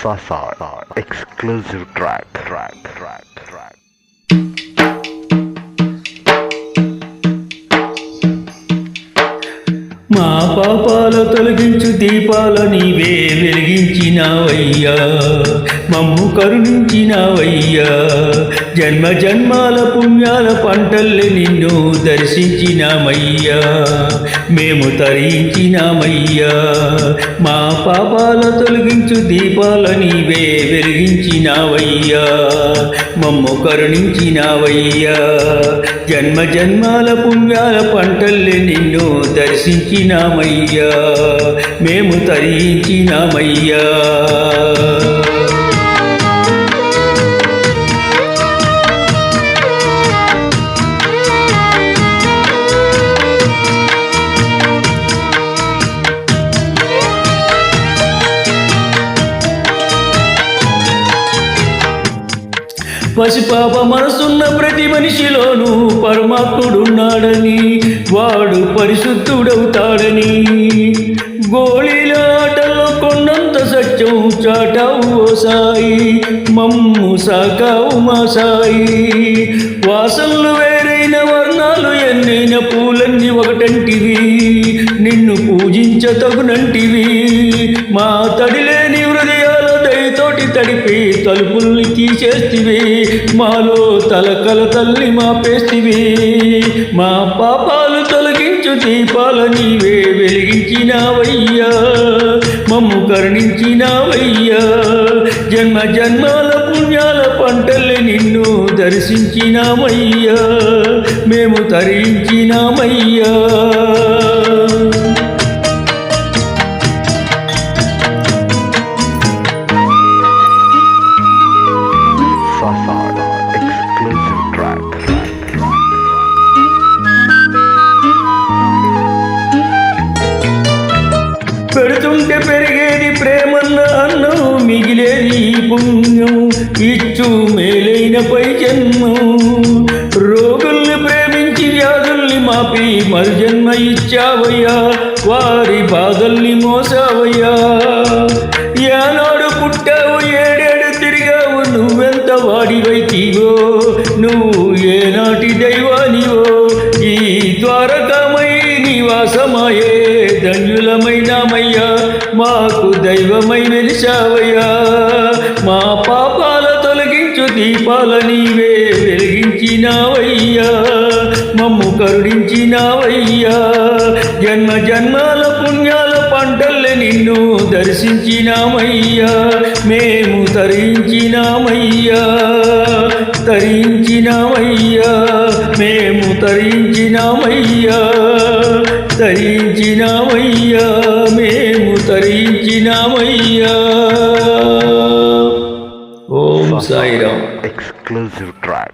Sasa exclusive track. మా పాపాల తొలగించు దీపాల నీవే వెలిగించినావయ్యా, మమ్ము కరుణించినావయ్యా. జన్మ జన్మాల పుణ్యాల పంటల్లే నిన్ను దర్శించినామయ్యా, మేము తరించినామయ్యా. మా పాపాల తొలగించు దీపాల నీవే వెలిగించినావయ్యా, మమ్ము కరుణించినావయ్యా. జన్మ జన్మాల పుణ్యాల పంటల్లే నిన్ను దర్శించినామయ్యా, మేము తరించినామయ్యా. పసిపాప మనసున్న ప్రతి మనిషిలోనూ పరమాత్ముడున్నాడని, వాడు పరిశుద్ధుడవుతాడని. గోళీల ఆటల్లో కొన్నంత సత్యం చాటావు ఓ సాయి, మమ్ము సాకావు మా సాయి. వాసనలు వేరైన వర్ణాలు ఎన్నైన పూలన్నీ ఒకటంటివి, నిన్ను పూజించతగునంటివి. మా తడిలేని హృదయాల దయతోటి తడిపి తలుపుల్ని తీసేస్తివి, మాలో తలకల తల్లి మాపేస్తివి. మా పాపాలు తొలగించు దీపాల నీవే వెలిగించినావయ్యా, మమ్ము కరుణించినావయ్యా. జన్మ జన్మాల పుణ్యాల పంటల్ని నిన్ను దర్శించినామయ్యా, మేము తరించినామయ్యా. పెడుతుంటే పెరిగేది ప్రేమన్న అన్నం, మిగిలేది పుణ్యం ఇచ్చు మేలైన పై జన్మం. రోగుల్ని ప్రేమించి వ్యాధుల్ని మాపి మరుజన్మ ఇచ్చావయ్యా, వారి బాధల్ని మోసావయ్యా. ఏనాడు పుట్టావు ఏడేడు తిరిగావు, నువ్వెంత వాడివైతివో, నువ్వు ఏనాటి దైవానివో. ఈ ద్వారకామై నివాసమాయే ధన్యులమైనామయ్యా, మాకు దైవమై వెలిశావయ్యా. మా పాపాల తొలగించు దీపాల నీవే వెలిగించినావయ్యా, మమ్ము కరుణించినావయ్యా. జన్మ జన్మాల పుణ్యాల పంటల్లే నిన్ను దర్శించినామయ్యా, మేము తరించినామయ్యా. తరించినామయ్యా, మేము తరించినామయ్యా. తరించినామయ్యా, మేము తరించినామయ్యా. ఓం సాయిరామ్. Exclusive track.